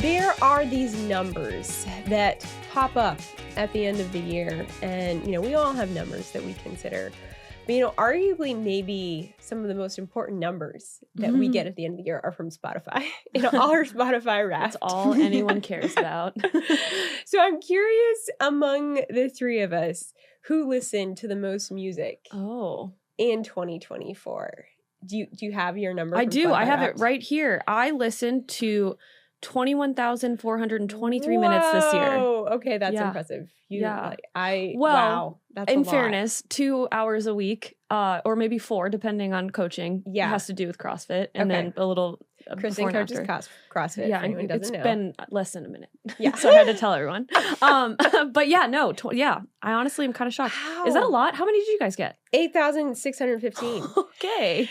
There are these numbers that pop up at the end of the year, and, we all have numbers that we consider. But, arguably maybe some of the most important numbers that we get at the end of the year are from Spotify. All our Spotify Wrapped. That's all anyone cares about. So I'm curious, among the three of us, who listened to the most music in 2024? Do you have your number? I do. Spotify I have Wrapped? it right here. I listened to 21,423 minutes this year. Oh, okay, that's impressive. Wow, that's in fairness, 2 hours a week, or maybe 4, depending on coaching. Yeah, it has to do with CrossFit, and then a little. Kristen coaches CrossFit. Yeah, and it's been less than a minute. Yeah, so I had to tell everyone. But yeah, no, I honestly am kind of shocked. Wow. Is that a lot? How many did you guys get? 8,615. Okay.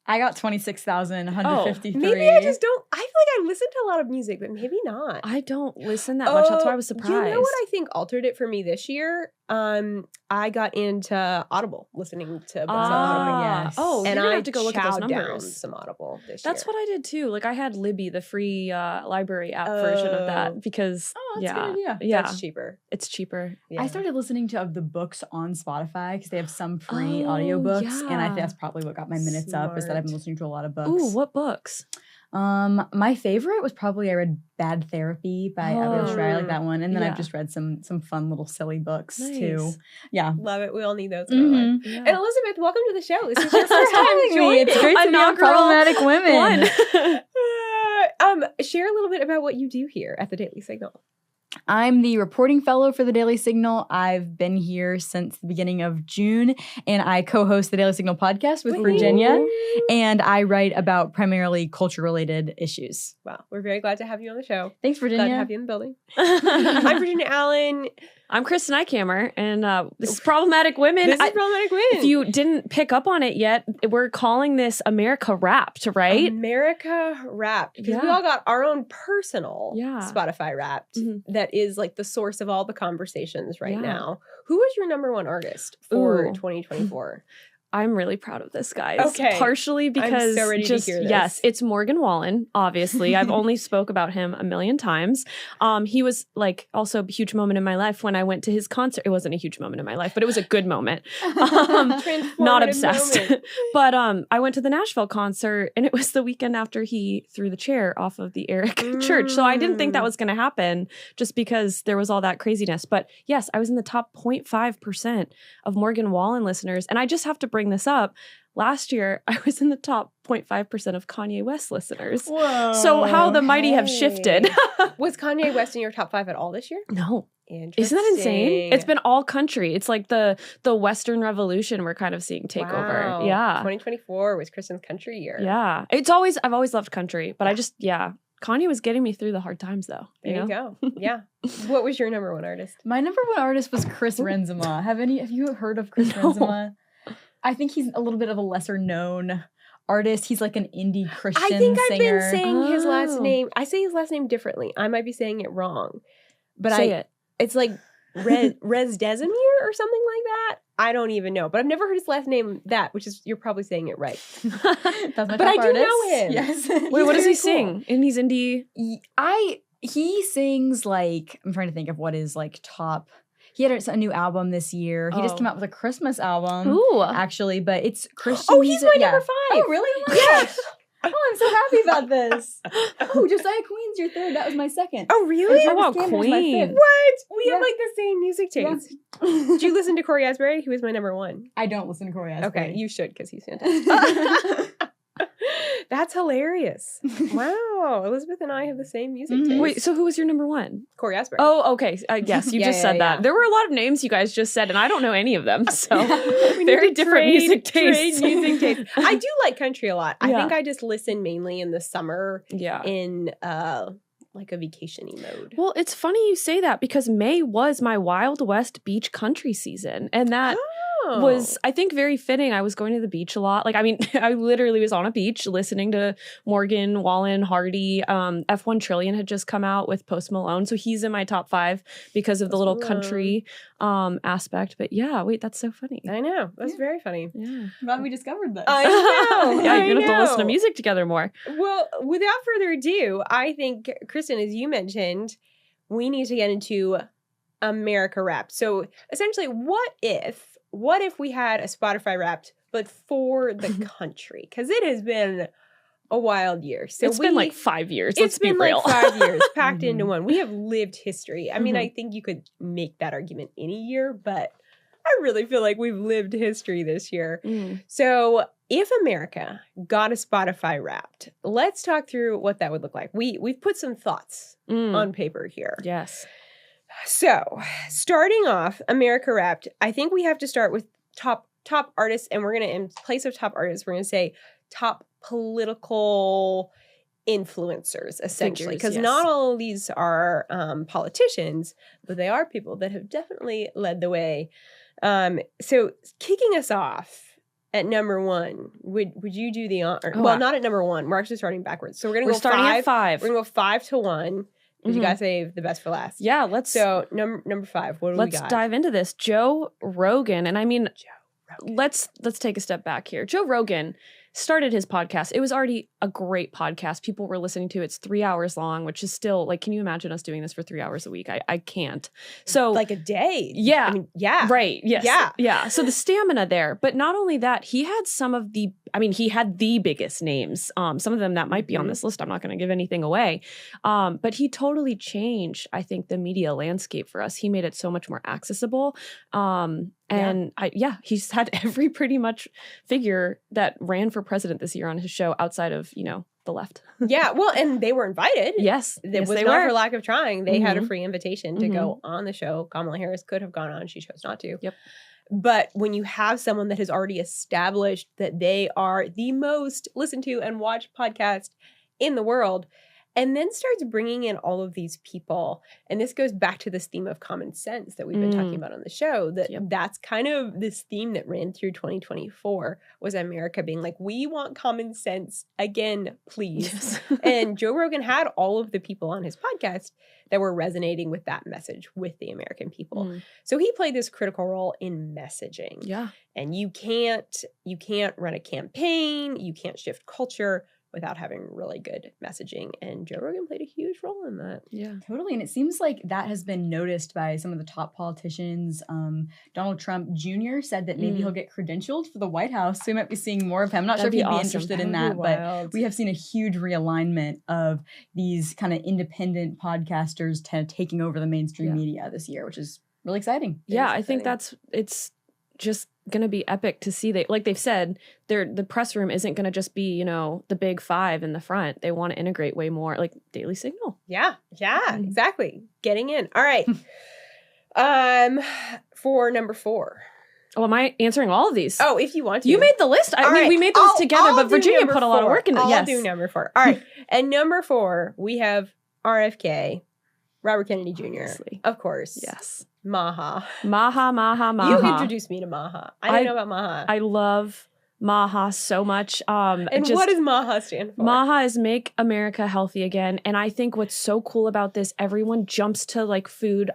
I got 26,153. Maybe I just don't. I feel like I listen to a lot of music, but maybe not. I don't listen that much. That's why I was surprised. You know what I think altered it for me this year? I got into Audible, listening to books on Audible. Yes. Oh, and I I have to go look at those chowed down numbers. some Audible this That's year. what I did too. Like I had Libby, the free library app version of that because that's a good idea. Yeah, That's cheaper. It's cheaper. Yeah. I started listening to the books on Spotify because they have some free audiobooks, and I think that's probably what got my minutes up. Is that I've been listening to a lot of books. Ooh, what books? My favorite was probably I read Bad Therapy by Abigail Schreier, I like that one, and then I've just read some fun little silly books too. Yeah, love it. We all need those. In our life. Yeah. And Elizabeth, welcome to the show. This is your first time having me. joining. It's great to be on Problematic Women. Share a little bit about what you do here at the Daily Signal. I'm the reporting fellow for the Daily Signal. I've been here since the beginning of June, and I co-host the Daily Signal podcast with Virginia, and I write about primarily culture-related issues. Wow, we're very glad to have you on the show. Thanks, Virginia. Glad to have you in the building. I'm Virginia Allen. I'm Kristen Eichhammer, and this is Problematic Women. This is Problematic Women. If you didn't pick up on it yet, we're calling this America Wrapped, right? America Wrapped. Because we all got our own personal Spotify Wrapped that is like the source of all the conversations right now. Who was your number one artist for 2024? I'm really proud of this, guys. Okay. Partially because I'm so ready to hear this. Yes, it's Morgan Wallen, obviously. I've only spoke about him a million times. He was like also a huge moment in my life when I went to his concert. It wasn't a huge moment in my life, but it was a good moment. Not obsessed. But I went to the Nashville concert, and it was the weekend after he threw the chair off of the Eric Church. So I didn't think that was going to happen just because there was all that craziness. But yes, I was in the top 0.5% of Morgan Wallen listeners. And I just have to bring this up. Last year, I was in the top 0.5% of Kanye West listeners. Whoa. So how the mighty have shifted. Was Kanye West in your top 5 at all this year? No. Isn't that insane? It's been all country. It's like the Western Revolution we're kind of seeing take over. Yeah. 2024 was Kristen's country year. Yeah. I've always loved country, but Kanye was getting me through the hard times though. There you go. Yeah. What was your number one artist? My number one artist was Chris Renzema. Have you heard of Chris Renzema? I think he's a little bit of a lesser known artist. He's like an indie Christian singer. I think I've been saying his last name. I say his last name differently. I might be saying it wrong. But say it. It's like Rez Desimir or something like that. I don't even know. But I've never heard his last name which is, you're probably saying it right. That's my but I do artist. know him. Yes. Wait, what does he sing? And he's indie? He sings like, I'm trying to think of what is like top. He had a new album this year. He just came out with a Christmas album, actually, but it's Christian. Oh, he's my number 5. Oh, really? Oh my gosh. Oh, I'm so happy about this. Oh, Josiah Queen's your third. That was my second. Oh, really? How about Queen? What? We have like the same music taste. Yeah. Did you listen to Corey Asbury? He was my number 1. I don't listen to Corey Asbury. Okay, you should because he's fantastic. That's hilarious. Wow. Elizabeth and I have the same music taste. Wait, so who was your number 1? Corey Asbury. Oh, okay. Yes, you just said that. There were a lot of names you guys just said, and I don't know any of them. So very different music tastes. I do like country a lot. I think I just listen mainly in the summer in like a vacation-y mode. Well, it's funny you say that because May was my Wild West beach country season. And that was, I think, very fitting. I was going to the beach a lot. Like, I mean, I literally was on a beach listening to Morgan Wallen, Hardy. F1 Trillion had just come out with Post Malone. So he's in my top 5 because of the little country aspect. But yeah, wait, that's so funny. I know. That's very funny. Yeah. Glad we discovered this. I know. Yeah, you're going to have to I listen to know. music together more. Well, without further ado, I think, Kristen, as you mentioned, we need to get into America Wrapped. So essentially, what if we had a Spotify Wrapped, but for the country? Because it has been a wild year. So It's been like 5 years. It's Let's be been real. like 5 years packed into one. We have lived history. I mean, I think you could make that argument any year, but I really feel like we've lived history this year. So if America got a Spotify Wrapped, let's talk through what that would look like. We've put some thoughts on paper here. Yes. So starting off, America Wrapped, I think we have to start with top artists, and we're going to, in place of top artists, we're going to say top political influencers, essentially, because not all of these are politicians, but they are people that have definitely led the way. So kicking us off at number 1, would you do the honor? Well, not at number 1. We're actually starting backwards. So we're going to go starting 5. at 5. We're going to go 5 to 1. You guys save the best for last. Yeah, let's. So number 5. What do we got? Let's dive into this. Joe Rogan, and I mean, let's take a step back here. Joe Rogan started his podcast. It was already a great podcast. People were listening to it. It's 3 hours long, which is still like, can you imagine us doing this for 3 hours a week? I can't. So like a day. Yeah. I mean, yeah. Right. Yes. Yeah. Yeah. So the stamina there, but not only that, he had he had the biggest names. Some of them that might be on this list. I'm not going to give anything away. But he totally changed, I think, the media landscape for us. He made it so much more accessible. And he's had every pretty much figure that ran for president this year on his show outside of, the left. Yeah. Well, and they were invited. Yes. It was not for lack of trying. They had a free invitation to go on the show. Kamala Harris could have gone on. She chose not to. Yep. But when you have someone that has already established that they are the most listened to and watched podcast in the world, and then starts bringing in all of these people. And this goes back to this theme of common sense that we've been talking about on the show, that's kind of this theme that ran through 2024 was America being like, we want common sense again, please. Yes. And Joe Rogan had all of the people on his podcast that were resonating with that message with the American people. So he played this critical role in messaging. Yeah. And you can't run a campaign, you can't shift culture without having really good messaging. And Joe Rogan played a huge role in that. Yeah. Totally. And it seems like that has been noticed by some of the top politicians. Donald Trump Jr. said that maybe he'll get credentialed for the White House. So we might be seeing more of him. I'm not sure if he'd be interested in that, but we have seen a huge realignment of these kind of independent podcasters taking over the mainstream media this year, which is really exciting. I think it's just going to be epic to see. Like they've said, the press room isn't going to just be, the big 5 in the front. They want to integrate way more, like Daily Signal. Yeah, exactly. Getting in. All right. For number 4. Oh, am I answering all of these? Oh, if you want to. You made the list. I mean, we made those together, but Virginia put a lot of work into it. I'll do number 4. All right. And number 4, we have RFK, Robert Kennedy Jr. Obviously. Of course. Yes. Maha. Maha. You introduced me to Maha. I didn't know about Maha. I love Maha so much. And what does Maha stand for? Maha is Make America Healthy Again. And I think what's so cool about this, everyone jumps to like food.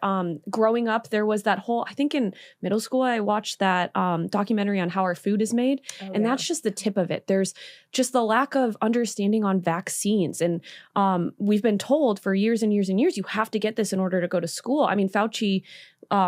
Growing up, there was that whole, I think in middle school, I watched that documentary on how our food is made. And that's just the tip of it. There's just the lack of understanding on vaccines. And we've been told for years and years and years, you have to get this in order to go to school. I mean, Fauci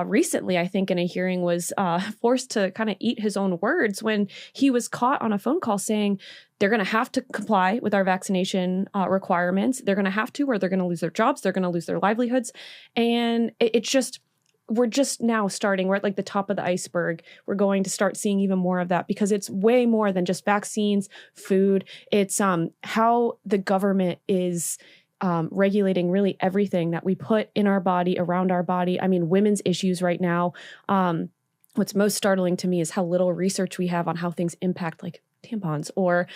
recently, I think in a hearing was forced to kind of eat his own words when he was caught on a phone call saying they're going to have to comply with our vaccination requirements. They're going to have to, or they're going to lose their jobs. They're going to lose their livelihoods. And it's just, we're just now starting. We're at like the top of the iceberg. We're going to start seeing even more of that because it's way more than just vaccines, food. It's how the government is regulating really everything that we put in our body, around our body. I mean, women's issues right now. What's most startling to me is how little research we have on how things impact like tampons or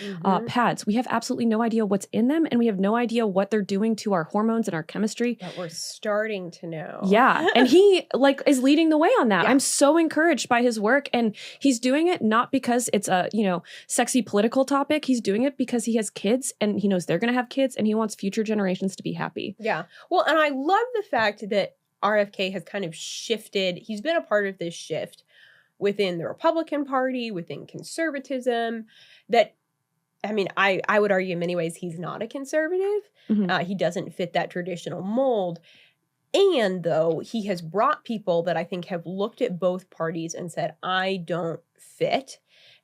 pads. We have absolutely no idea what's in them, and we have no idea what they're doing to our hormones and our chemistry. But we're starting to know. Yeah. And he is leading the way on that. Yeah. I'm so encouraged by his work, and he's doing it not because it's a, sexy political topic. He's doing it because he has kids and he knows they're going to have kids, and he wants future generations to be happy. Yeah. Well, and I love the fact that RFK has kind of shifted. He's been a part of this shift within the Republican Party, within conservatism, that, I mean, I would argue in many ways he's not a conservative. He doesn't fit that traditional mold. And though he has brought people that I think have looked at both parties and said, I don't fit.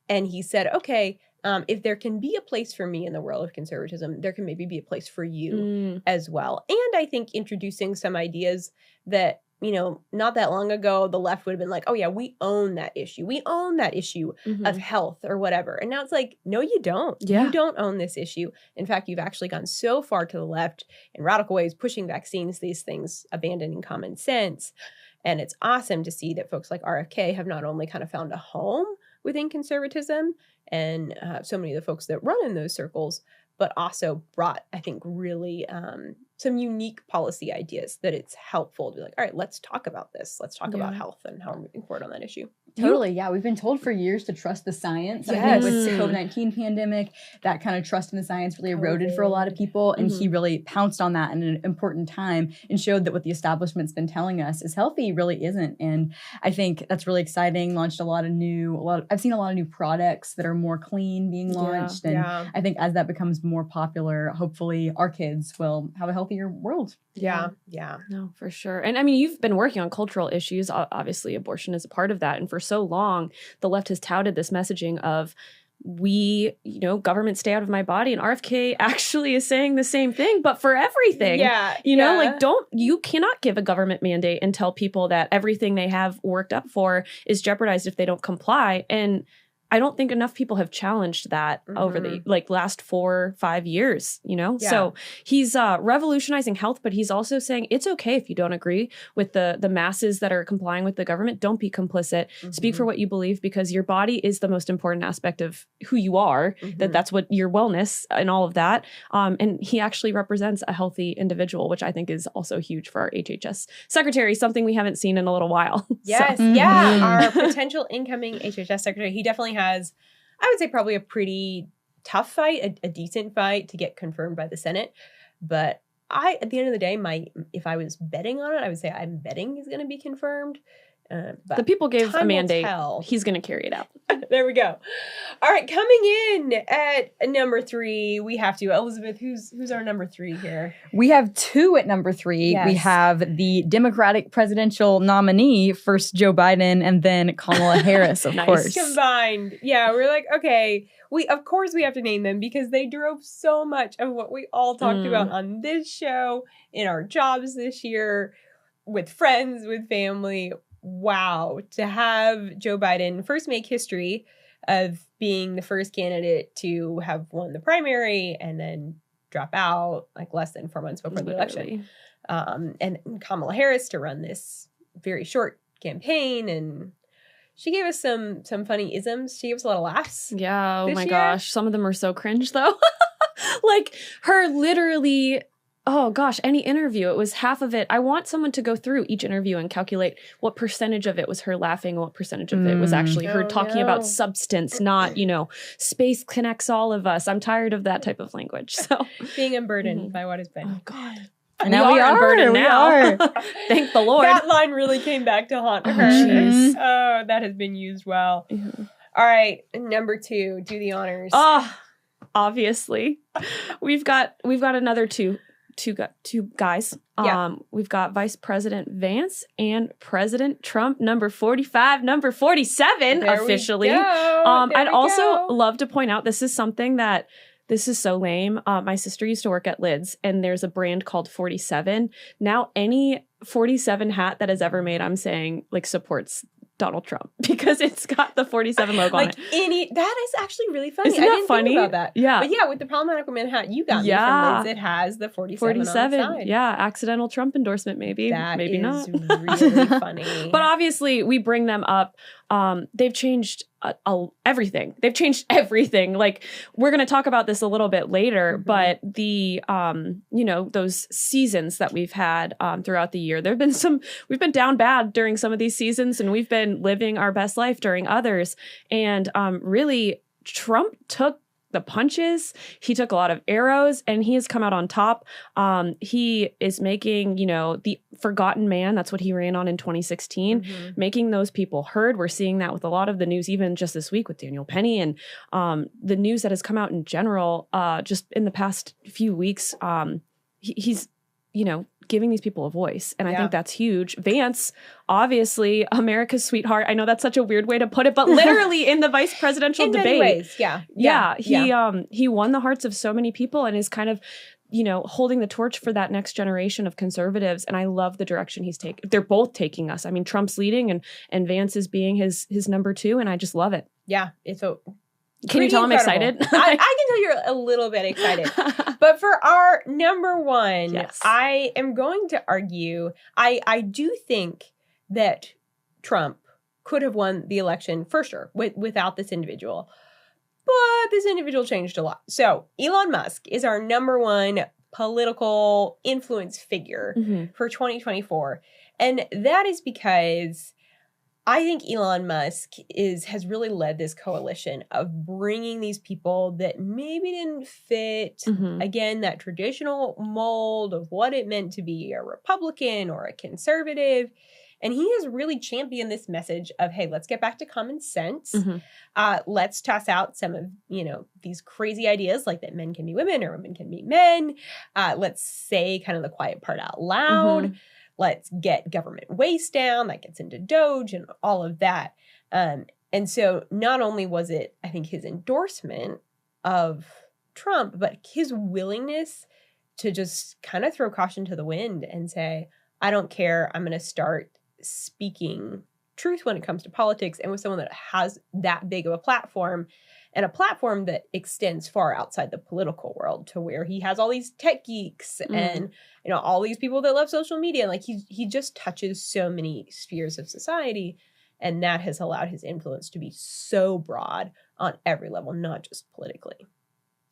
And he said, okay, if there can be a place for me in the world of conservatism, there can maybe be a place for you as well. And I think introducing some ideas that, not that long ago, the left would have been like, oh yeah, we own that issue. We own that issue of health or whatever. And now it's like, no, you don't. Yeah. You don't own this issue. In fact, you've actually gone so far to the left in radical ways, pushing vaccines, these things, abandoning common sense. And it's awesome to see that folks like RFK have not only kind of found a home within conservatism and so many of the folks that run in those circles, but also brought, I think, really some unique policy ideas that it's helpful to be like, all right, let's talk about this. Let's talk about health and how we're moving forward on that issue. Totally, yeah. We've been told for years to trust the science. Yes. I think with the COVID-19 pandemic, that kind of trust in the science really eroded for a lot of people. And he really pounced on that in an important time and showed that what the establishment's been telling us is healthy really isn't. And I think that's really exciting. Launched I've seen a lot of new products that are more clean being launched. And I think as that becomes more popular, hopefully our kids will have a healthier world. Yeah. No, for sure. And I mean, you've been working on cultural issues. Obviously, abortion is a part of that. And for so long, the left has touted this messaging of government stay out of my body. And RFK actually is saying the same thing, but for everything. You cannot give a government mandate and tell people that everything they have worked up for is jeopardized if they don't comply. And I don't think enough people have challenged that over the last 4 or 5 years, So he's revolutionizing health, but he's also saying it's okay if you don't agree with the masses that are complying with the government. Don't be complicit. Speak for what you believe, because your body is the most important aspect of who you are. That's what your wellness and all of that. And he actually represents a healthy individual, which I think is also huge for our HHS secretary, something we haven't seen in a little while. Yes, our potential incoming HHS secretary. He definitely has, I would say, probably a pretty tough fight, a decent fight to get confirmed by the Senate. But at the end of the day, if I was betting on it, I would say I'm betting he's going to be confirmed. But the people gave a mandate. He's going to carry it out. There we go. All right, coming in at number 3, we have to. Elizabeth, who's our number 3 here? We have 2 at number 3. Yes. We have the Democratic presidential nominee, first Joe Biden, and then Kamala Harris, of course. Combined. Yeah, we're like, okay, of course we have to name them because they drove so much of what we all talked about on this show, in our jobs this year, with friends, with family. Wow, to have Joe Biden first make history of being the first candidate to have won the primary and then drop out like less than 4 months before the election. And Kamala Harris to run this very short campaign. And she gave us some funny isms. She gave us a lot of laughs. Yeah, oh my gosh. Some of them are so cringe though. Like her literally... Oh gosh, any interview, it was half of it. I want someone to go through each interview and calculate what percentage of it was her laughing and what percentage of it was actually her talking about substance, not, space connects all of us. I'm tired of that type of language. So being unburdened by what has been. Oh God. And now we are unburdened now. Thank the Lord. That line really came back to haunt her. Oh, that has been used well. All right, number 2, do the honors. Obviously. We've got another two guys. We've got Vice President Vance and President Trump, number 45, number 47 officially. I'd also love to point out, this is so lame. My sister used to work at Lids, and there's a brand called 47. Now any 47 hat that is ever made, I'm saying, supports Donald Trump, because it's got the 47 logo on it. That is actually really funny. Isn't that funny? Think about that. Yeah. But yeah, with the Problematic Woman hat you got me from Liz, it has the 47 on the side. Yeah, accidental Trump endorsement maybe. Maybe not. Really funny. But obviously we bring them up. They've changed everything. They've changed everything. Like, we're going to talk about this a little bit later, but the, those seasons that we've had throughout the year, we've been down bad during some of these seasons, and we've been living our best life during others. And really, Trump took the punches. He took a lot of arrows, and he has come out on top. He is making, the forgotten man. That's what he ran on in 2016, making those people heard. We're seeing that with a lot of the news, even just this week with Daniel Penny, and the news that has come out in general, just in the past few weeks. He's giving these people a voice. And I think that's huge. Vance, obviously, America's sweetheart. I know that's such a weird way to put it, but literally in the vice presidential in debate. Many ways, He won the hearts of so many people and is kind of, holding the torch for that next generation of conservatives. And I love the direction he's taking. They're both taking us. I mean, Trump's leading and Vance is being his number 2. And I just love it. Yeah. It's Can you tell incredible. I'm excited? I can tell you're a little bit excited. But for our number 1, yes. I am going to argue, I do think that Trump could have won the election for sure without this individual. But this individual changed a lot. So Elon Musk is our number 1 political influence figure for 2024. And that is because I think Elon Musk has really led this coalition of bringing these people that maybe didn't fit, again, that traditional mold of what it meant to be a Republican or a conservative. And he has really championed this message of, hey, let's get back to common sense. Let's toss out some of, these crazy ideas like that men can be women or women can be men. Let's say kind of the quiet part out loud. Let's get government waste down. That gets into Doge and all of that. And so not only was it, I think, his endorsement of Trump, but his willingness to just kind of throw caution to the wind and say, I don't care. I'm going to start speaking truth when it comes to politics, and with someone that has that big of a platform, and a platform that extends far outside the political world to where he has all these tech geeks and all these people that love social media. Like he just touches so many spheres of society, and that has allowed his influence to be so broad on every level, not just politically.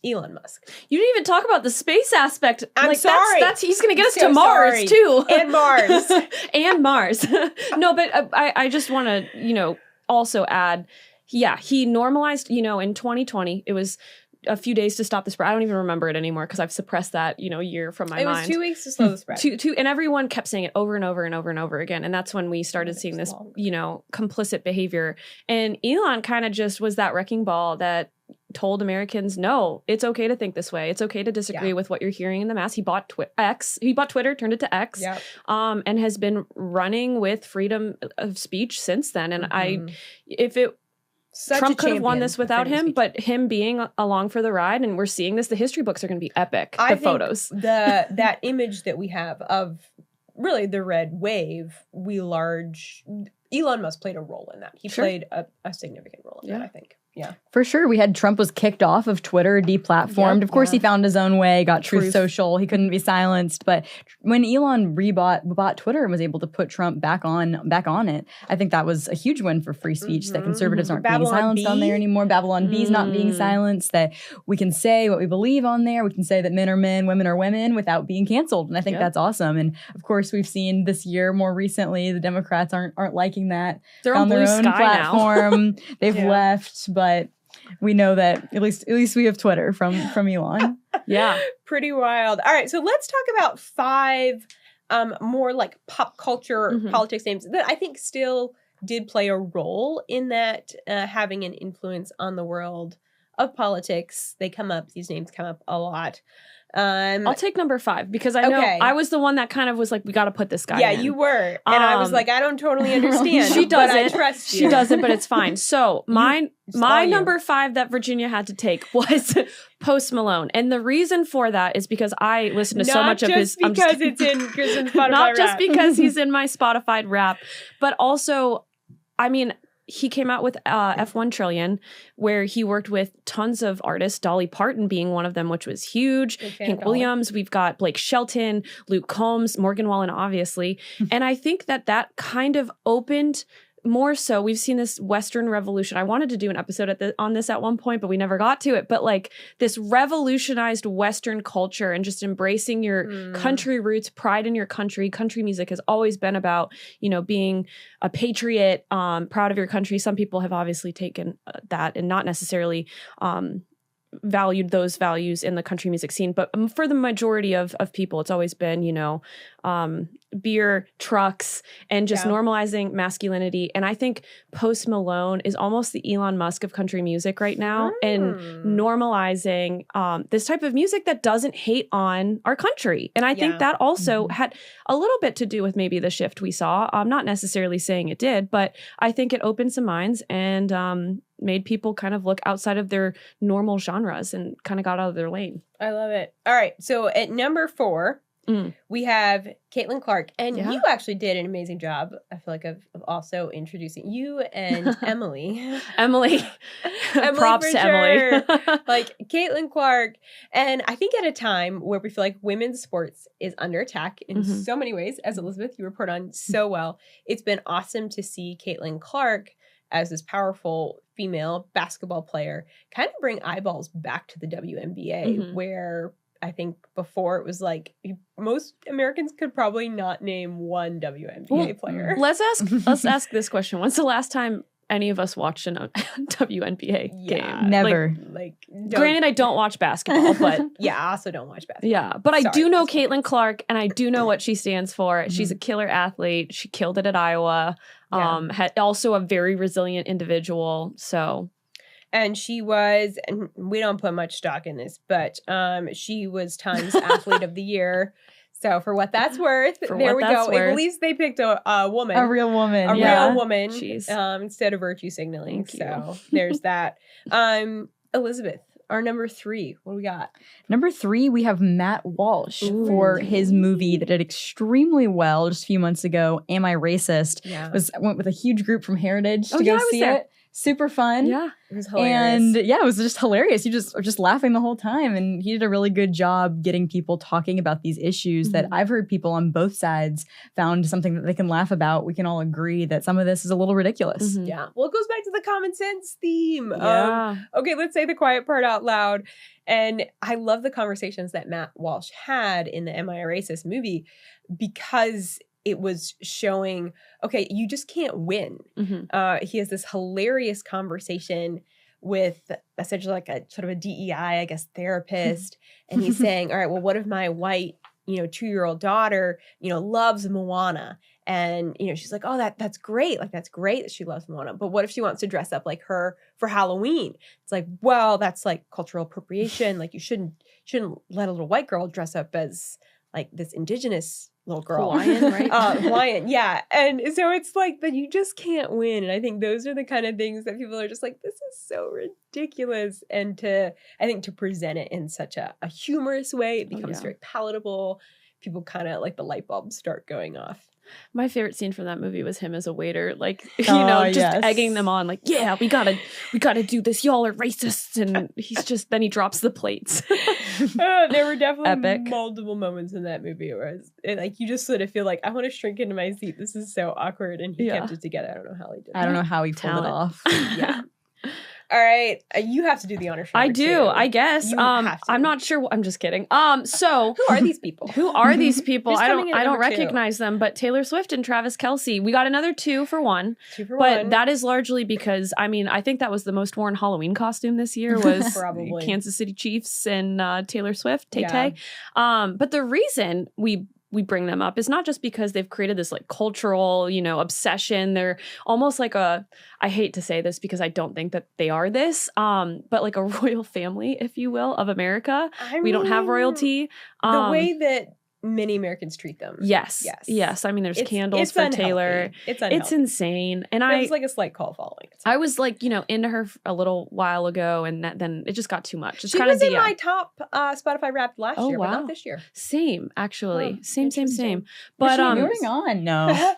Elon Musk. You didn't even talk about the space aspect. I'm sorry. That's he's going to get us to Mars too, and Mars, and Mars. No, but I just want to also add. Yeah, he normalized. In 2020, it was a few days to stop the spread. I don't even remember it anymore because I've suppressed that year from my mind. It was 2 weeks to slow the spread. And everyone kept saying it over and over and over and over again. And that's when we started seeing this complicit behavior. And Elon kind of just was that wrecking ball that told Americans, no, it's okay to think this way. It's okay to disagree with what you're hearing in the mass. He bought X. He bought Twitter, turned it to X, and has been running with freedom of speech since then. And Trump could have won this without him, but him being along for the ride, and we're seeing this. The history books are going to be epic. I think photos, that image that we have of really the red wave, Elon Musk played a role in that. He played a significant role in that, I think. Yeah. For sure. Trump was kicked off of Twitter, deplatformed. Of course, he found his own way, got Truth Social. He couldn't be silenced. But when Elon bought Twitter and was able to put Trump back on it, I think that was a huge win for free speech, that conservatives aren't being silenced on there anymore. Babylon B's not being silenced, that we can say what we believe on there. We can say that men are men, women are women without being canceled. And I think that's awesome. And of course, we've seen this year more recently, the Democrats aren't liking that. They're on their own platform. They've left, but we know that at least we have Twitter from Elon. Yeah. Pretty wild. All right. So let's talk about 5 more like pop culture politics names that I think still did play a role in that having an influence on the world of politics. These names come up a lot. I'll take number 5 because I know I was the one that kind of was like, we got to put this guy in. Yeah, you were. And I was like, I don't totally understand. She doesn't. But I trust you. She doesn't, but it's fine. So my number 5 that Virginia had to take was Post Malone. And the reason for that is because I listened to so much of his... Not just because it's in Spotify Not just because he's in my Spotify rap, but also, I mean... He came out with F1 Trillion, where he worked with tons of artists, Dolly Parton being one of them, which was huge. Hank Williams, we've got Blake Shelton, Luke Combs, Morgan Wallen, obviously. And I think that kind of opened more so, we've seen this Western revolution. I wanted to do an episode on this at one point, but we never got to it. But like this revolutionized Western culture and just embracing your country roots, pride in your country. Country music has always been about, being a patriot, proud of your country. Some people have obviously taken that and not necessarily valued those values in the country music scene. But for the majority of people, it's always been, beer, trucks, and just normalizing masculinity. And I think Post Malone is almost the Elon Musk of country music right now, and normalizing this type of music that doesn't hate on our country. And I think that also had a little bit to do with maybe the shift we saw. I'm not necessarily saying it did, but I think it opened some minds and made people kind of look outside of their normal genres and kind of got out of their lane. I love it. All right. So at number 4, we have Caitlin Clark. And you actually did an amazing job, I feel like, of also introducing you and Emily. Emily. Props to Emily. Like Caitlin Clark. And I think at a time where we feel like women's sports is under attack in so many ways, as Elizabeth, you report on so well, it's been awesome to see Caitlin Clark as this powerful female basketball player kind of bring eyeballs back to the WNBA, where I think before it was like most Americans could probably not name one WNBA player. Let's ask this question. When's the last time any of us watched a WNBA game? Never. Granted, I don't watch basketball, but I also don't watch basketball. Yeah, but I do know Caitlin Clark, and I do know what she stands for. She's a killer athlete. She killed it at Iowa. Had also a very resilient individual. So. And she was, and we don't put much stock in this, but she was Times Athlete of the Year. So for what that's worth, there we go. At least they picked a woman. A real woman. A real woman instead of virtue signaling. So there's that. Elizabeth, our number 3, what do we got? Number 3, we have Matt Walsh for his movie that did extremely well just a few months ago, Am I Racist? I went with a huge group from Heritage to go see it. Super fun. Yeah. It was hilarious. And it was just hilarious. You just are just laughing the whole time. And he did a really good job getting people talking about these issues that I've heard people on both sides found something that they can laugh about. We can all agree that some of this is a little ridiculous. Yeah. Well, it goes back to the common sense theme. Okay, let's say the quiet part out loud. And I love the conversations that Matt Walsh had in the Am I a Racist movie, because it was showing, okay, you just can't win. He has this hilarious conversation with essentially like a sort of a DEI, I guess, therapist. And he's saying, all right, well, what if my white, 2-year-old daughter, loves Moana? And, she's like, oh, that's great. Like, that's great that she loves Moana. But what if she wants to dress up like her for Halloween? It's like, well, that's like cultural appropriation. Like, you shouldn't let a little white girl dress up as like this indigenous little girl. Hawaiian, right? Hawaiian, yeah. And so it's like that you just can't win. And I think those are the kind of things that people are just like, this is so ridiculous. And to present it in such a humorous way, it becomes very palatable. People kind of like the light bulbs start going off. My favorite scene from that movie was him as a waiter, like, just egging them on, like, yeah, we gotta do this. Y'all are racists. And then he drops the plates. There were definitely epic multiple moments in that movie where you just sort of feel like, I want to shrink into my seat. This is so awkward. And he kept it together. I don't know how he did it. I don't know how he pulled it off. Yeah. All right. You have to do the honor. I do, too. I guess. I'm not sure. I'm just kidding. So who are these people? I don't recognize them, but Taylor Swift and Travis Kelce. We got another 2 for 1. 2 for 1. But that is largely because, I think that was the most worn Halloween costume this year was probably Kansas City Chiefs and Taylor Swift, Tay-Tay. But the reason we bring them up is not just because they've created this like cultural, obsession. They're almost like I hate to say this because I don't think that they are this, but like a royal family, if you will, of America. We don't have royalty. The way that many Americans treat them. Yes. I mean, there's candles for unhealthy. Taylor. It's insane. And it was like a slight call following. I was like, into her a little while ago, and then it just got too much. She was in my top Spotify Wrapped last year, but not this year. Same, actually. Same. But moving on. No.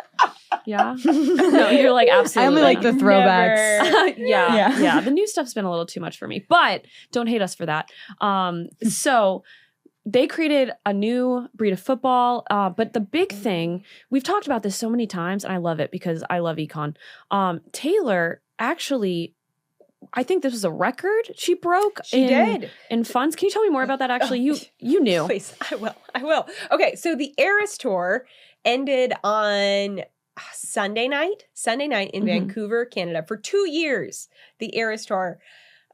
Yeah. No, you're like absolutely. I only like the throwbacks. Yeah. The new stuff's been a little too much for me, but don't hate us for that. So they created a new breed of football. But the big thing, we've talked about this so many times, and I love it because I love econ. Taylor actually, I think this was a record she broke. She did. In funds. Can you tell me more about that? Actually, you knew. Please, I will. Okay, so the Eras Tour ended on Sunday night in Vancouver, Canada. For 2 years, the Eras Tour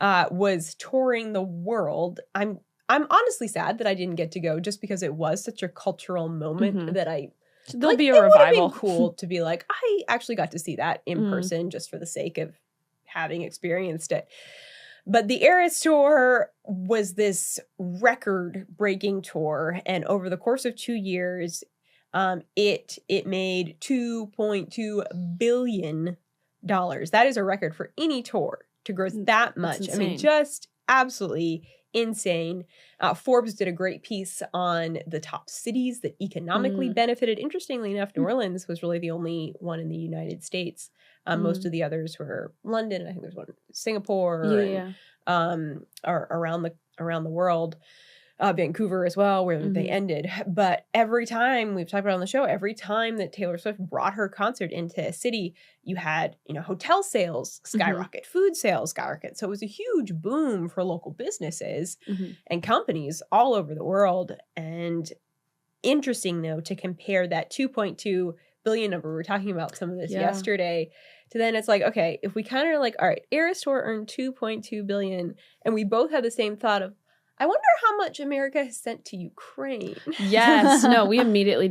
was touring the world. I'm honestly sad that I didn't get to go, just because it was such a cultural moment that There'll be a revival. It would have been cool to be like, I actually got to see that in person, just for the sake of having experienced it. But the Eras Tour was this record-breaking tour, and over the course of 2 years, it made $2.2 billion. That is a record for any tour to gross that much. I mean, just absolutely insane. Forbes did a great piece on the top cities that economically benefited. Interestingly enough, New Orleans was really the only one in the United States. Most of the others were London. I think there's one in Singapore, or around the world. Vancouver as well, where they ended. But every time, we've talked about on the show, every time that Taylor Swift brought her concert into a city, you had, hotel sales skyrocket, food sales skyrocket. So it was a huge boom for local businesses and companies all over the world. And interesting, though, to compare that 2.2 billion number, we were talking about some of this yesterday, to then it's like, okay, if we kind of like, all right, Eras Tour earned 2.2 billion, and we both had the same thought of, I wonder how much America has sent to Ukraine. Yes. No, we immediately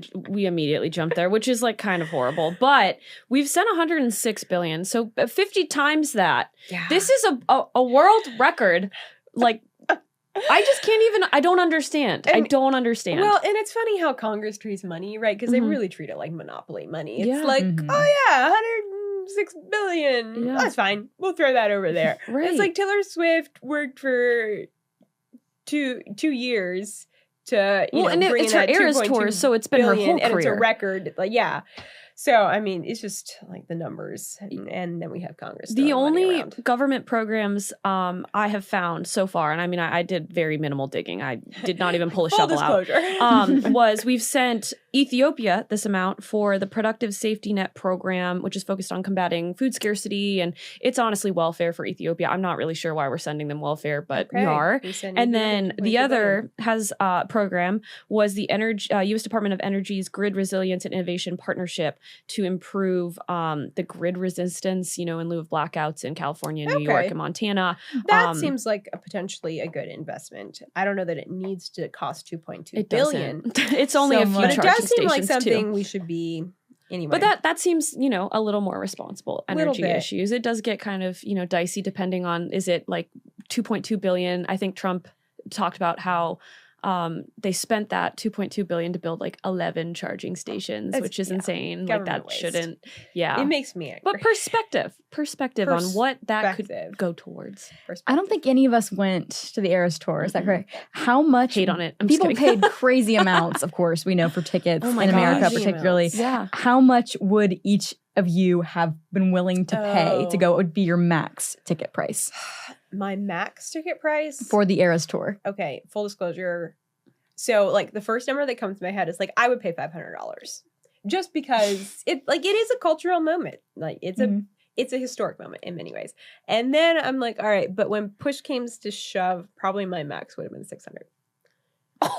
jumped there, which is like kind of horrible. But we've sent 106 billion. So 50 times that. Yeah. This is a world record. Like, I just can't even, I don't understand. I don't understand. Well, and it's funny how Congress treats money, right? Because they really treat it like monopoly money. It's like, oh yeah, 106 billion. Yeah. That's fine. We'll throw that over there. Right. It's like Taylor Swift worked for two years to it's her Eras Tour, so it's been her whole career, and it's a record. Like, yeah. So, I mean, it's just like the numbers, and then we have Congress. The only government programs I have found so far, and I mean, I did very minimal digging. I did not even pull a shovel out. Was we've sent Ethiopia this amount for the Productive Safety Net program, which is focused on combating food scarcity, and it's honestly welfare for Ethiopia. I'm not really sure why we're sending them welfare, but we are. And then the other program was the U.S. Department of Energy's Grid Resilience and Innovation Partnership to improve the grid resistance, in lieu of blackouts in California, New York, and Montana. That seems like potentially a good investment. I don't know that it needs to cost $2.2 billion. It's only a few charging stations, it does seem like something we should be anyway. But that seems, a little more responsible. Energy issues. It does get kind of, dicey depending on, is it like 2.2 billion? I think Trump talked about how they spent that 2.2 billion to build like 11 charging stations, which is insane. Like that waste. Shouldn't. Yeah, it makes me angry. But perspective on what that could go towards. I don't think any of us went to the Eras Tour. Is that correct? How much hate on it? People paid crazy amounts. Of course, we know for tickets in America, particularly. Yeah. How much would each of you have been willing to pay to go? What would be your max ticket price? My max ticket price? For the Eras Tour. Okay, full disclosure. So, like, the first number that comes to my head is, like, I would pay $500. Just because it is a cultural moment. Like, it's a historic moment in many ways. And then I'm like, all right, but when push came to shove, probably my max would have been $600.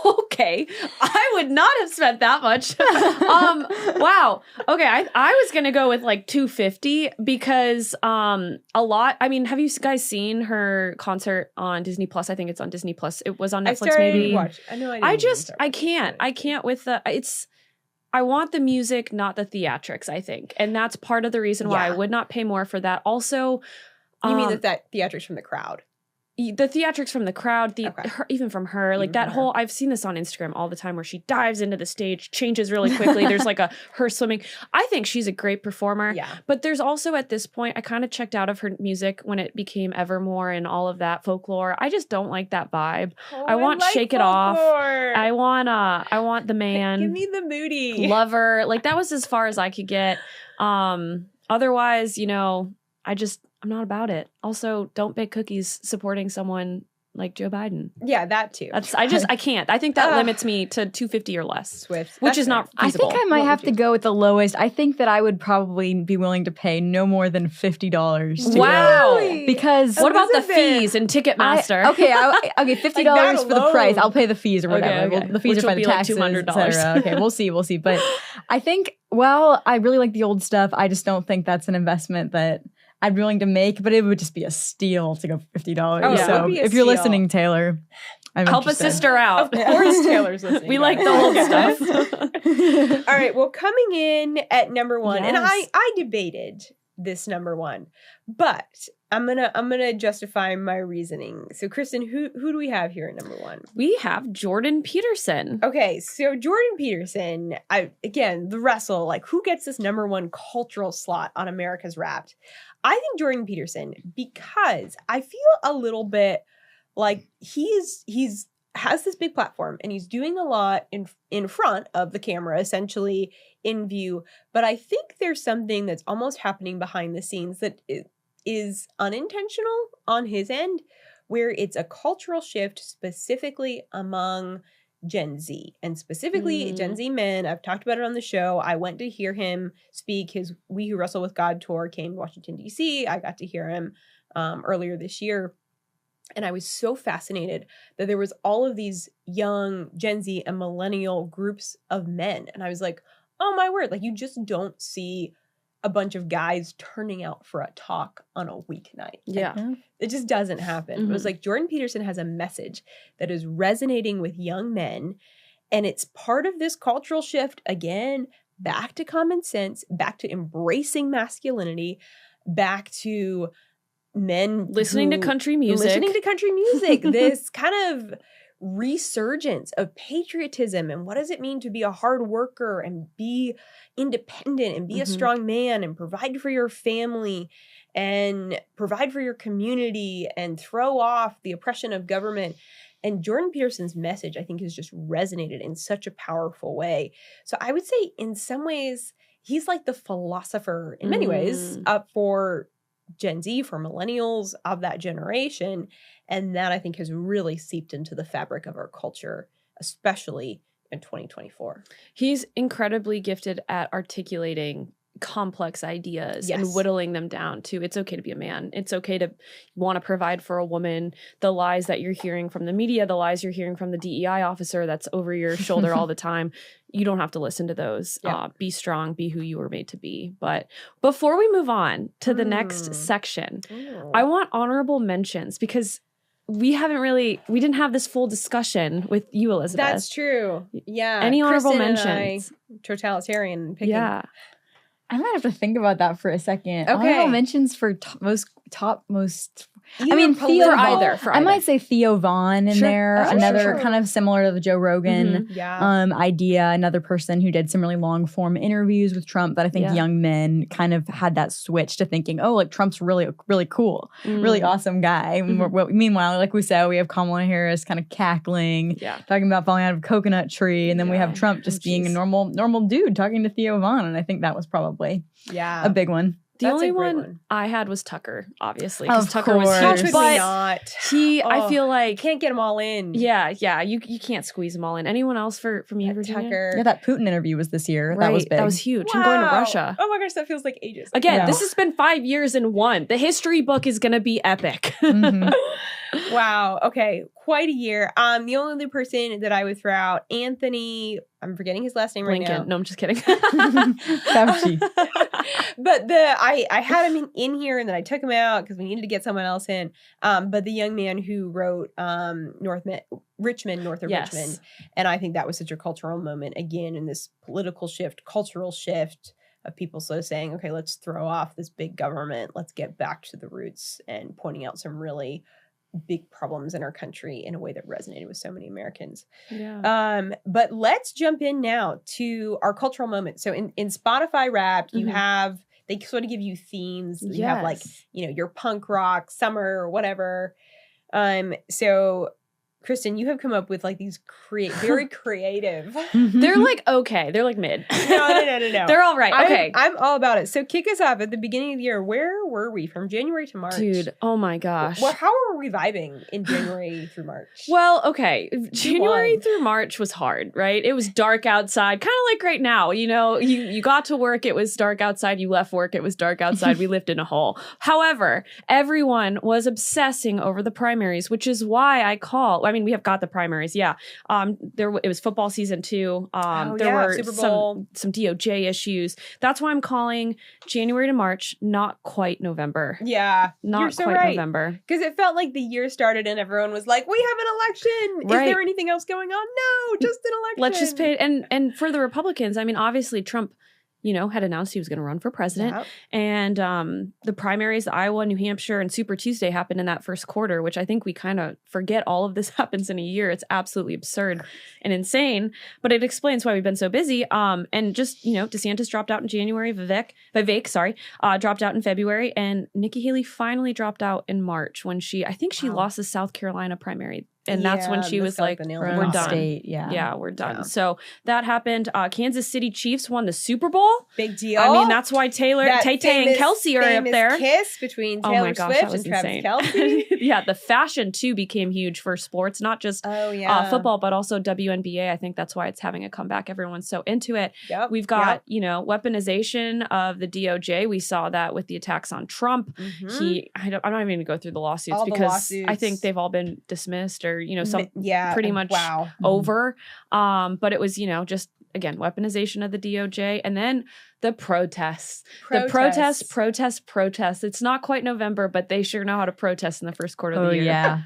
Okay, I would not have spent that much. Wow. Okay, I was gonna go with like $250 because a lot. I mean, have you guys seen her concert on Disney Plus? I think it's on Disney Plus. It was on Netflix. Maybe. I can't with the. I want the music, not the theatrics. I think, and that's part of the reason why I would not pay more for that. Also, you mean that theatrics from the crowd? The theatrics from the crowd, even from her, like that whole, I've seen this on Instagram all the time where she dives into the stage, changes really quickly. There's like her swimming. I think she's a great performer. Yeah. But there's also at this point, I kind of checked out of her music when it became Evermore and all of that folklore. I just don't like that vibe. I want Shake It Off. I want The Man. Give me the Moody. Lover. Like that was as far as I could get. Otherwise, I'm not about it. Also, don't bake cookies supporting someone like Joe Biden. Yeah, that too. I can't. I think that limits me to 250 or less. Swift. Which is not feasible. I think I might have to go with the lowest. I think that I would probably be willing to pay no more than $50 to Wow. go. Because what about the fees and Ticketmaster? Okay, $50 for the price. I'll pay the fees or whatever. Okay. Well, the fees Which are by will the be like taxes, $200. et cetera. Okay, we'll see. But I think, I really like the old stuff. I just don't think that's an investment that I'd be willing to make, but it would just be a steal to go for $50. Oh, so it would be a if you're steal. listening, Taylor, I'm Help a interested. sister out. Of course Taylor's listening. We like the old stuff. All right. Well, coming in at number one, and Yes. I debated this number one, but I'm gonna justify my reasoning. So, Kristen, who do we have here at number one? We have Jordan Peterson. Okay, so Jordan Peterson, again, the wrestle, like who gets this number one cultural slot on America's Wrapped? I think Jordan Peterson, because I feel a little bit like he's has this big platform and he's doing a lot in front of the camera, essentially in view. But I think there's something that's almost happening behind the scenes that is unintentional on his end, where it's a cultural shift specifically among Gen Z and specifically Gen Z men. I've talked about it on the show. I went to hear him speak. His We Who Wrestle with God tour came to Washington, D.C. I got to hear him earlier this year. And I was so fascinated that there was all of these young Gen Z and millennial groups of men. And I was like, oh my word, like you just don't see a bunch of guys turning out for a talk on a weeknight. Yeah. It just doesn't happen. It was like Jordan Peterson has a message that is resonating with young men. And it's part of this cultural shift, again, back to common sense, back to embracing masculinity, back to men Listening to country music. This kind of resurgence of patriotism and what does it mean to be a hard worker and be independent and be a strong man and provide for your family and provide for your community and throw off the oppression of government. And Jordan Peterson's message, I think, has just resonated in such a powerful way. So I would say in some ways, he's like the philosopher in many ways for Gen Z, for millennials of that generation. And that I think has really seeped into the fabric of our culture, especially in 2024. He's incredibly gifted at articulating complex ideas and whittling them down to it's okay to be a man. It's okay to want to provide for a woman. The lies that you're hearing from the media, the lies you're hearing from the DEI officer that's over your shoulder all the time, you don't have to listen to those. Be strong, be who you were made to be. But before we move on to the next section, I want honorable mentions because we didn't have this full discussion with you, Elizabeth. That's trmost Yeah. Any honorable Kristen mentions? And I, totalitarian picking. Yeah. I might have to think about that for a second. Okay. Honorable mentions for most. Either I mean, political- Theo. I might say Theo Vaughn in there. Another kind of similar to the Joe Rogan idea. Another person who did some really long form interviews with Trump that I think young men kind of had that switch to thinking, oh, like Trump's really cool, really awesome guy. Meanwhile, like we said, we have Kamala Harris kind of cackling, talking about falling out of a coconut tree, and then we have Trump just being a normal dude talking to Theo Vaughn, and I think that was probably a big one. The only one I had was Tucker, obviously, because Tucker was How huge. could we not? I feel like can't get them all in. Yeah, you can't squeeze them all in. Anyone else from you, Virginia? Tucker. Yeah, that Putin interview was this year. Right, that was big. That was huge. Wow. I'm going to Russia. Oh my gosh, that feels like ages. Again, this has been 5 years in one. The history book is going to be epic. Wow. Okay. Quite a year. The only other person that I would throw out, Anthony, I'm forgetting his last name right now. No, I'm just kidding. Fauci. But I had him in here and then I took him out because we needed to get someone else in. But the young man who wrote Richmond, North of Richmond. And I think that was such a cultural moment, again, in this political shift, cultural shift of people so saying, okay, let's throw off this big government. Let's get back to the roots and pointing out some really big problems in our country in a way that resonated with so many Americans. But let's jump in now to our cultural moment. So in Spotify Wrapped, you have, they sort of give you themes. You have like, your punk rock, summer, or whatever. So Kristen, you have come up with like these very creative. They're like okay. They're like mid. No. They're all right. Okay. I'm all about it. So kick us off at the beginning of the year. Where were we from January to March? Dude, oh my gosh. Well, how were we vibing in January through March? Well, okay. January through March was hard, right? It was dark outside, kind of like right now. You know, you got to work, it was dark outside. You left work, it was dark outside. We lived in a hole. However, everyone was obsessing over the primaries, which is why we have got the primaries. Yeah. It was football season too. There were Super Bowl. some DOJ issues. That's why I'm calling January to March not quite November. Yeah. Not so quite right. November. Because it felt like the year started and everyone was like, we have an election. Right. Is there anything else going on? No, just an election. Let's just pay. And for the Republicans, I mean, obviously Trump, had announced he was going to run for president. Yep. And the primaries, Iowa, New Hampshire, and Super Tuesday happened in that first quarter, which I think we kind of forget all of this happens in a year. It's absolutely absurd and insane. But it explains why we've been so busy. And just, DeSantis dropped out in January. Vivek, dropped out in February. And Nikki Haley finally dropped out in March when she lost the South Carolina primary. And that's when she was like, we're done. State, we're done. Yeah. So that happened. Kansas City Chiefs won the Super Bowl. Big deal. I mean, that's why Tay and Kelsey are up there. Kiss between Taylor Swift and Travis Kelce. Yeah, the fashion too became huge for sports, not just football, but also WNBA. I think that's why it's having a comeback. Everyone's so into it. Yep. We've got, weaponization of the DOJ. We saw that with the attacks on Trump. Mm-hmm. I'm not even going to go through the lawsuits because I think they've all been dismissed or pretty much over. But it was, just again, weaponization of the DOJ and then the protests. The protests. It's not quite November, but they sure know how to protest in the first quarter of the year. Yeah.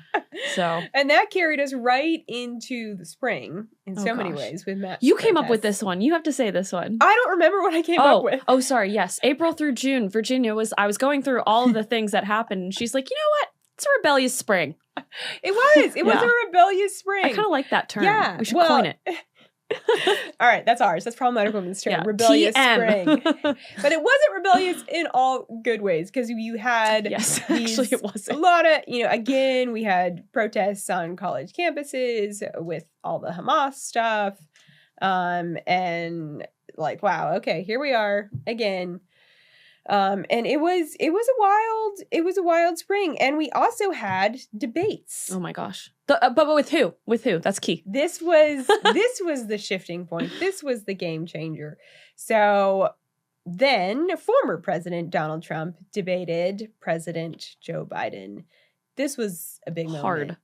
So and that carried us right into the spring in so many ways with Matt. You came up with this one. You have to say this one. I don't remember what I came up with. Oh, sorry. Yes. April through June, I was going through all of the things that happened. And she's like, you know what? It's a rebellious spring. It was. It was a rebellious spring. I kind of like that term. Yeah. We should coin it. All right, that's ours. That's Problematic Women's term. Yeah. Rebellious PM. spring. But it wasn't rebellious in all good ways because you had actually it wasn't. A lot of, again, we had protests on college campuses with all the Hamas stuff. And like, wow, okay, here we are again. And it was a wild spring, and we also had debates. Oh my gosh! But with who? With who? That's key. This was the shifting point. This was the game changer. So then, former President Donald Trump debated President Joe Biden. This was a big moment.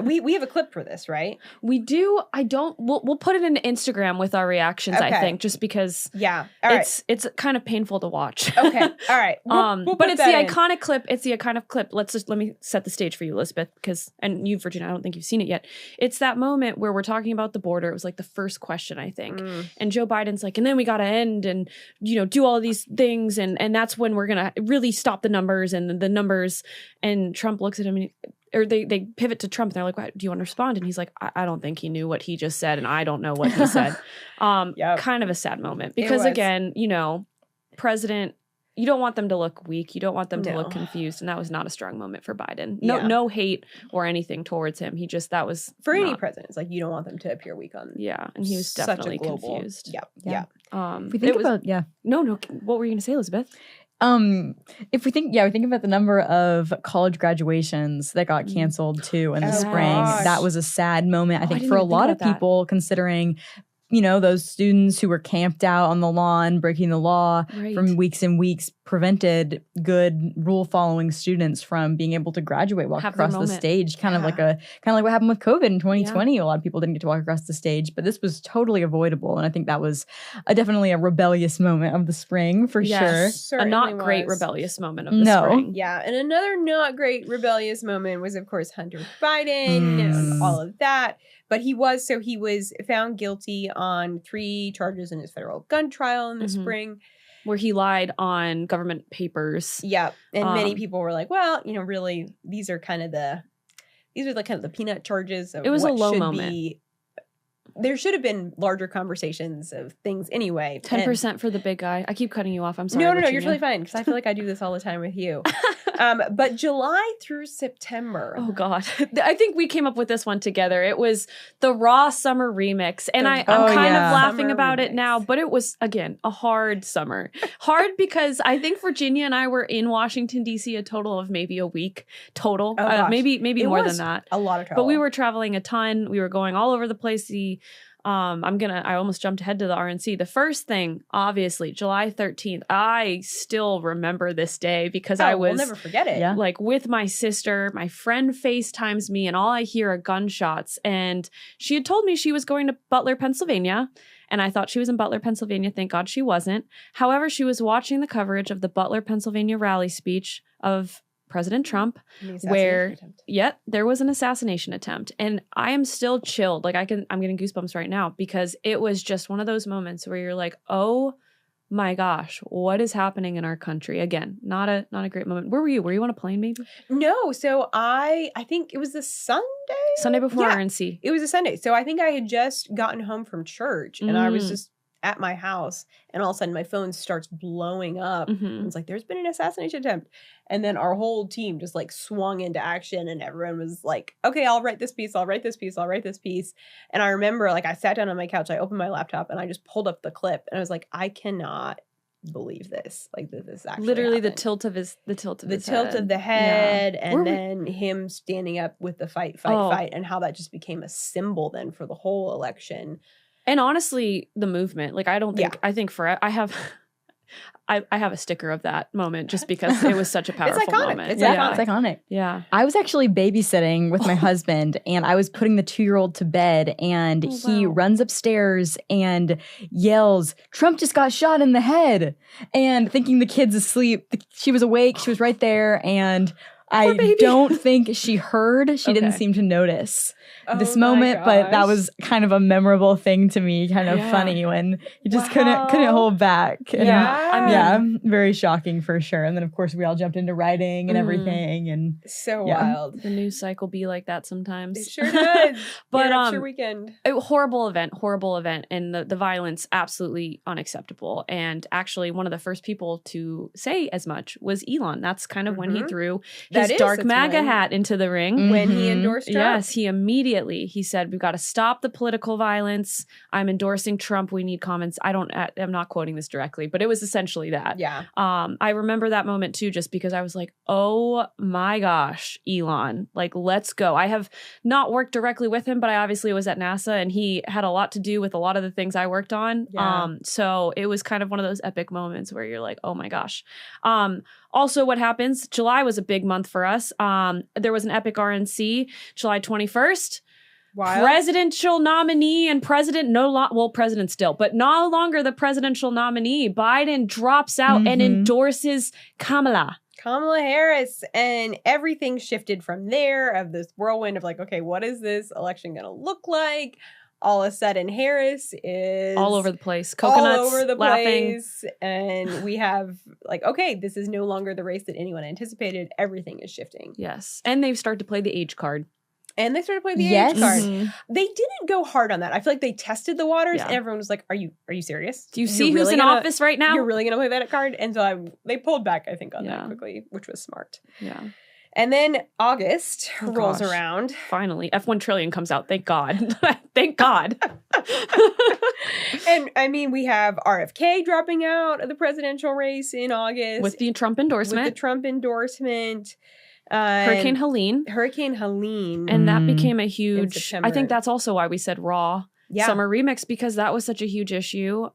We have a clip for this, right? We do. We'll put it into Instagram with our reactions, I think, just because it's kind of painful to watch. Okay. All right. But it's the iconic clip. It's the iconic clip. Let me set the stage for you, Elizabeth, and you, Virginia, I don't think you've seen it yet. It's that moment where we're talking about the border. It was like the first question, I think. And Joe Biden's like, and then we got to end and, do all of these things. And that's when we're going to really stop the numbers and the numbers. And Trump looks at him or they pivot to Trump and they're like, "What, do you want to respond?" And he's like, I don't think he knew what he just said. And I don't know what he said. Kind of a sad moment because again, president, you don't want them to look weak. You don't want them to look confused. And that was not a strong moment for Biden. No hate or anything towards him. That was for any president. It's like, you don't want them to appear weak on. Yeah. And he was definitely confused. Yeah. If we think about, No. What were you going to say, Elizabeth? If we think about the number of college graduations that got canceled too in the spring, that was a sad moment. I think for a lot of people, considering those students who were camped out on the lawn, breaking the law from weeks and weeks, prevented good rule-following students from being able to graduate, walk across the stage. Kind of like what happened with COVID in 2020. Yeah. A lot of people didn't get to walk across the stage, but this was totally avoidable. And I think that was definitely a rebellious moment of the spring for sure. A not great rebellious moment of the spring. Yeah, and another not great rebellious moment was, of course, Hunter Biden and all of that. But he was found guilty on 3 charges in his federal gun trial in the spring. Where he lied on government papers. Yeah. And many people were like, well, really, these are kind of the peanut charges of it was what a low should moment. be there should have been larger conversations of things anyway. 10% for the big guy. I keep cutting you off. I'm sorry. No, Virginia. you're totally fine because I feel like I do this all the time with you. But July through September. Oh God. I think we came up with this one together. It was the Raw Summer Remix. And I'm kind of laughing Summer about remix. it now, but it was, again, a hard summer. Hard because I think Virginia and I were in Washington, D.C. a total of maybe a week total. Oh, gosh. Maybe It more was than that. A lot of trouble. But we were traveling a ton. We were going all over the place. I almost jumped ahead to the RNC. The first thing, obviously, July 13th. I still remember this day because I was we'll never forget it. Yeah. like with my sister. My friend FaceTimes me and all I hear are gunshots. And she had told me she was going to Butler, Pennsylvania. And I thought she was in Butler, Pennsylvania. Thank God she wasn't. However, she was watching the coverage of the Butler, Pennsylvania rally speech of President Trump, where there was an assassination attempt. And I am still chilled. Like I'm getting goosebumps right now because it was just one of those moments where you're like, oh my gosh, what is happening in our country? Again, not a great moment. Where were you? Were you on a plane maybe? No. So I think it was the Sunday Before Yeah. RNC. It was a Sunday. So I think I had just gotten home from church and I was just at my house and all of a sudden my phone starts blowing up. And it's like, there's been an assassination attempt. And then our whole team just like swung into action and everyone was like, okay, I'll write this piece. I'll write this piece. I'll write this piece. And I remember like I sat down on my couch, I opened my laptop and I just pulled up the clip and I was like, I cannot believe this. Like this actually Literally happened. the tilt of the head Yeah. and then him standing up with the fight and how that just became a symbol then for the whole election. And honestly, the movement, like I think I have a sticker of that moment just because it was such a powerful iconic. moment. It's Yeah, it's iconic. Yeah. I was actually babysitting with my husband and I was putting the 2-year-old to bed and he runs upstairs and yells, "Trump just got shot in the head." And thinking the kid's asleep, she was awake, she was right there and I don't think she heard. She didn't seem to notice this moment, but that was kind of a memorable thing to me, kind of funny when you just couldn't hold back. And very shocking for sure. And then of course we all jumped into writing and everything and so wild. The news cycle be like that sometimes. It sure does. But your weekend. A horrible event, and the violence absolutely unacceptable. And actually one of the first people to say as much was Elon. That's kind of when he threw his dark MAGA hat into the ring. When he endorsed Trump. Yes, he said, we've got to stop the political violence. I'm endorsing Trump. We need comments. I'm not quoting this directly, but it was essentially that. Yeah. I remember that moment too, just because I was like, oh my gosh, Elon, like, let's go. I have not worked directly with him, but I obviously was at NASA and he had a lot to do with a lot of the things I worked on. Yeah. So it was kind of one of those epic moments where you're like, oh my gosh. Also, what happens? July was a big month for us. There was an epic RNC, July 21st. Wild. Presidential nominee and president president still, but no longer the presidential nominee. Biden drops out and endorses Kamala Harris, and everything shifted from there of this whirlwind of like, okay, what is this election going to look like? All of a sudden, Harris is all over the place, coconuts, all over the laughing. place, and we have like, okay, this is no longer the race that anyone anticipated. Everything is shifting. Yes, and they've started to play the age card. And they started playing the age card. They didn't go hard on that. I feel like they tested the waters, and everyone was like, "Are you serious? Do you see who's in office right now? You're really going to play that card?" And so they pulled back, I think, on that quickly, which was smart. Yeah. And then August rolls around. Finally, F1 Trillion comes out. Thank God. Thank God. And I mean, we have RFK dropping out of the presidential race in August with the Trump endorsement. Hurricane Helene. And that became a huge, I think that's also why we said Raw Summer Remix, because that was such a huge issue.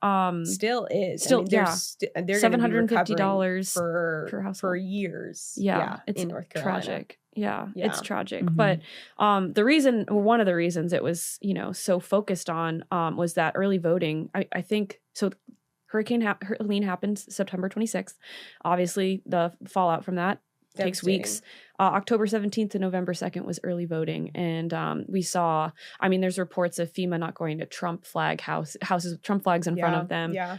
Still is. Still, they're $750 per household for years. It's in North Carolina. Tragic. Yeah, it's tragic. But one of the reasons it was, so focused on was that early voting. I think so. Hurricane Helene happened September 26th. Obviously, the fallout from that. takes weeks. October 17th to November 2nd was early voting. And we saw, there's reports of FEMA not going to Trump houses with Trump flags in front of them. Yeah.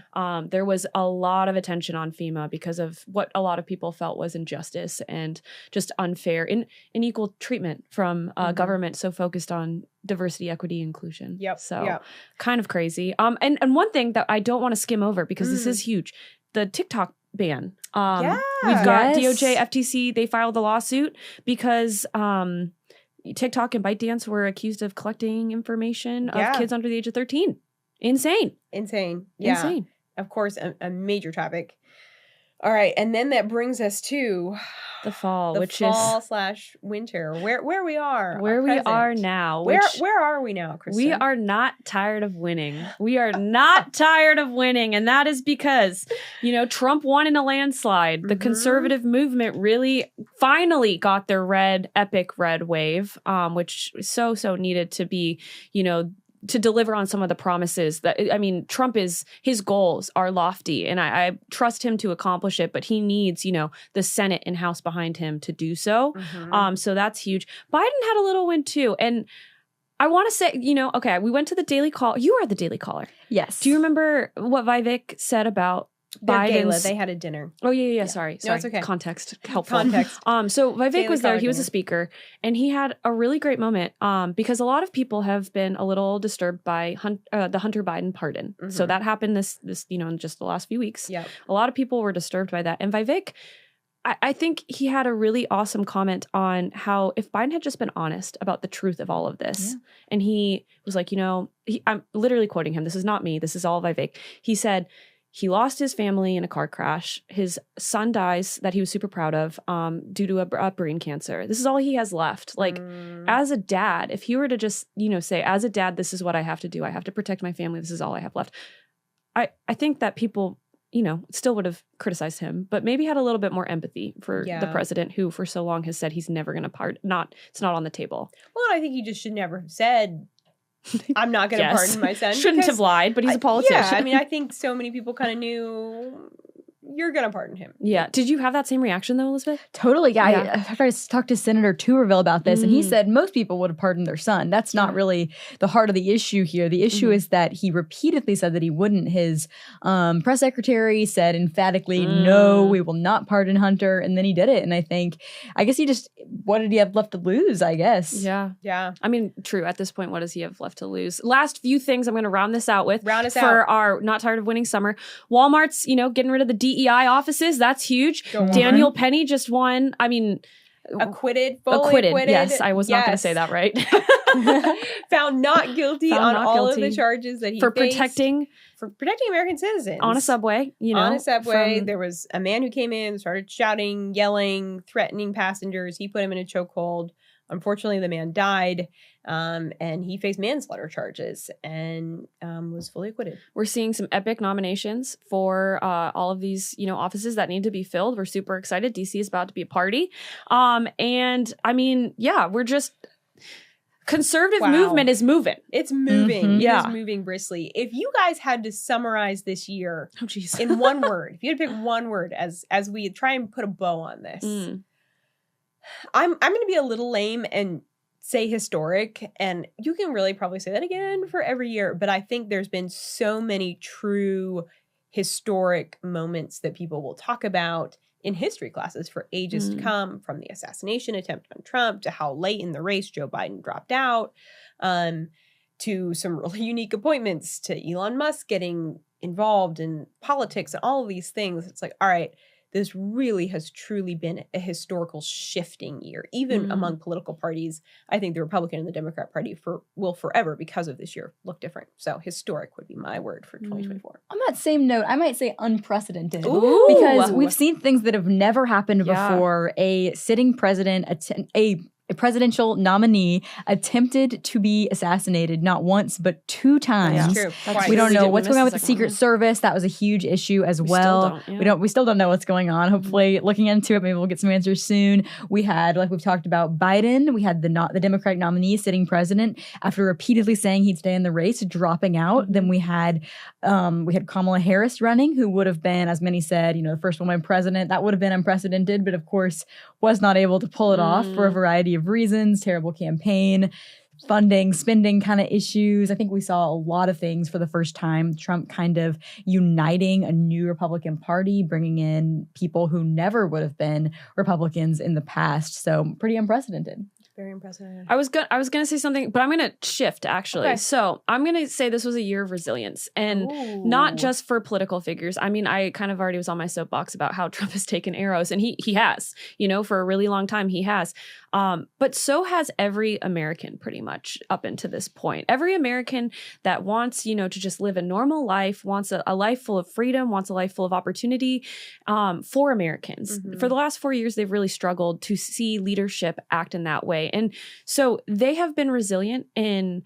There was a lot of attention on FEMA because of what a lot of people felt was injustice and just unfair, unequal treatment from government so focused on diversity, equity, inclusion. Yep. So kind of crazy. And one thing that I don't want to skim over because this is huge, the TikTok ban. We've got DOJ, FTC, they filed a lawsuit because TikTok and ByteDance were accused of collecting information of kids under the age of 13. Insane. Yeah. Insane. Of course, a major topic. All right, and then that brings us to the fall, which is fall/winter. Where we are. We are now. Where are we now, Kristen? We are not tired of winning. We are not tired of winning, and that is because Trump won in a landslide. The conservative movement really finally got their epic red wave, which so needed to be to deliver on some of the promises that, Trump his goals are lofty and I trust him to accomplish it, but he needs, the Senate and House behind him to do so. So that's huge. Biden had a little win too. And I want to say, okay, we went to the Daily Call. You were at the Daily Caller. Yes. Do you remember what Vivek said about Biden's gala? They had a dinner. Oh yeah. Sorry. No, it's okay. Context helpful. So Vivek Daily was there. Caller He was a dinner. speaker, and he had a really great moment. Because a lot of people have been a little disturbed by the Hunter Biden pardon. So that happened this in just the last few weeks. Yep. A lot of people were disturbed by that, and Vivek, I think he had a really awesome comment on how if Biden had just been honest about the truth of all of this, and he was like, I'm literally quoting him. This is not me. This is all Vivek. He said. He lost his family in a car crash. His son dies that he was super proud of due to a brain cancer. This is all he has left. Like, as a dad, if he were to just, say, as a dad, this is what I have to do. I have to protect my family. This is all I have left. I think that people, still would have criticized him, but maybe had a little bit more empathy for the president who for so long has said he's never going to it's not on the table. Well, I think he just should never have said, I'm not going to pardon my son. Shouldn't have lied, but he's a politician. I think so many people kind of knew you're going to pardon him. Yeah. Did you have that same reaction though, Elizabeth? Totally. Yeah. I talked to Senator Tuberville about this, and he said most people would have pardoned their son. That's not really the heart of the issue here. The issue is that he repeatedly said that he wouldn't. His press secretary said emphatically, no, we will not pardon Hunter. And then he did it. And I guess what did he have left to lose, I guess? Yeah. True. At this point, what does he have left to lose? Last few things I'm going to round this out with. For our Not Tired of Winning summer. Walmart's, getting rid of the DEI offices. That's huge. Daniel Penny just won. Acquitted. Yes, I was not going to say that right. Found not guilty on all of the charges that he for faced. For protecting American citizens. On a subway, On a subway, there was a man who came in, started shouting, yelling, threatening passengers. He put him in a chokehold. Unfortunately, the man died, and he faced manslaughter charges and was fully acquitted. We're seeing some epic nominations for all of these, offices that need to be filled. We're super excited. DC is about to be a party. We're just... Conservative movement is moving. It's moving. It is moving briskly. If you guys had to summarize this year in one word, if you had to pick one word as we try and put a bow on this, I'm going to be a little lame and say historic, and you can really probably say that again for every year, but I think there's been so many true historic moments that people will talk about in history classes for ages to come, from the assassination attempt on Trump to how late in the race Joe Biden dropped out, to some really unique appointments, to Elon Musk getting involved in politics and all of these things. It's like, all right, this really has truly been a historical shifting year, even among political parties. I think the Republican and the Democrat Party will forever, because of this year, look different. So historic would be my word for 2024. On that same note, I might say unprecedented. Ooh. Because we've seen things that have never happened before. A sitting president, a a presidential nominee attempted to be assassinated not once, but 2 times. True. We don't know what's going on with the Secret Service. That was a huge issue as well. We still don't know what's going on. Hopefully, looking into it, maybe we'll get some answers soon. We had, like we've talked about, Biden. We had the Democratic nominee, sitting president, after repeatedly saying he'd stay in the race, dropping out. Then we had Kamala Harris running, who would have been, as many said, the first woman president. That would have been unprecedented, but of course was not able to pull it off for a variety of reasons. Terrible campaign, funding, spending kind of issues. I think we saw a lot of things for the first time. Trump kind of uniting a new Republican Party, bringing in people who never would have been Republicans in the past. So pretty unprecedented. Very unprecedented. I was gonna say something, but I'm gonna shift actually. Okay. So I'm gonna say this was a year of resilience, and not just for political figures. I mean, I kind of already was on my soapbox about how Trump has taken arrows, and he has, for a really long time he has. But so has every American, pretty much up until this point. Every American that wants, to just live a normal life, wants a life full of freedom, wants a life full of opportunity, for Americans. For the last 4 years, they've really struggled to see leadership act in that way. And so they have been resilient in,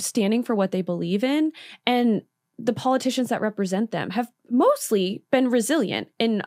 standing for what they believe in. And the politicians that represent them have mostly been resilient in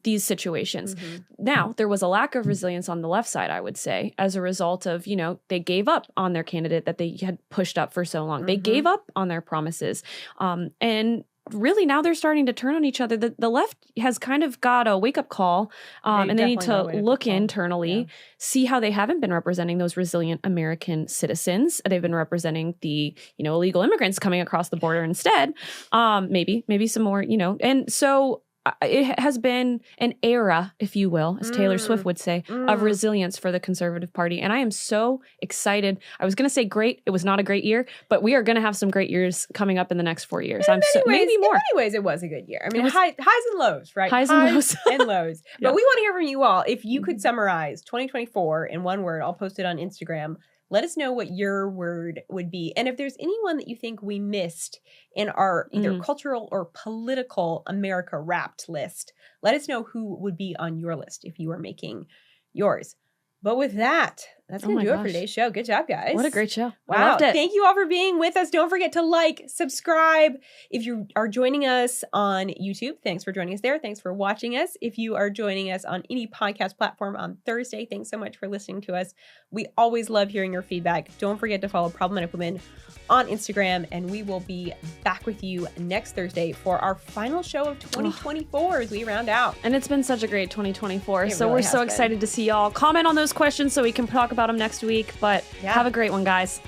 these situations. Now, there was a lack of resilience on the left side, I would say, as a result of, they gave up on their candidate that they had pushed up for so long. They gave up on their promises. And really now they're starting to turn on each other. The left has kind of got a wake-up call, and they need to look internally, see how they haven't been representing those resilient American citizens. They've been representing the, illegal immigrants coming across the border instead. Maybe some more, and so it has been an era, if you will, as Taylor Swift would say, of resilience for the conservative party. And I am so excited. I was going to say great. It was not a great year, but we are going to have some great years coming up in the next 4 years. Maybe more. In many ways, it was a good year. I mean, highs and lows, right? Highs and lows. and lows. But we want to hear from you all. If you could summarize 2024 in one word, I'll post it on Instagram. Let us know what your word would be. And if there's anyone that you think we missed in our either cultural or political America Wrapped list, let us know who would be on your list if you are making yours. But with that, that's going to do it for today's show. Good job, guys. What a great show. Wow. I loved it. Thank you all for being with us. Don't forget to like, subscribe. If you are joining us on YouTube, thanks for joining us there. Thanks for watching us. If you are joining us on any podcast platform on Thursday, thanks so much for listening to us. We always love hearing your feedback. Don't forget to follow Problematic Women on Instagram, and we will be back with you next Thursday for our final show of 2024 as we round out. And it's been such a great 2024. So we're so excited to see y'all. Comment on those questions so we can talk about them next week. But have a great one, guys.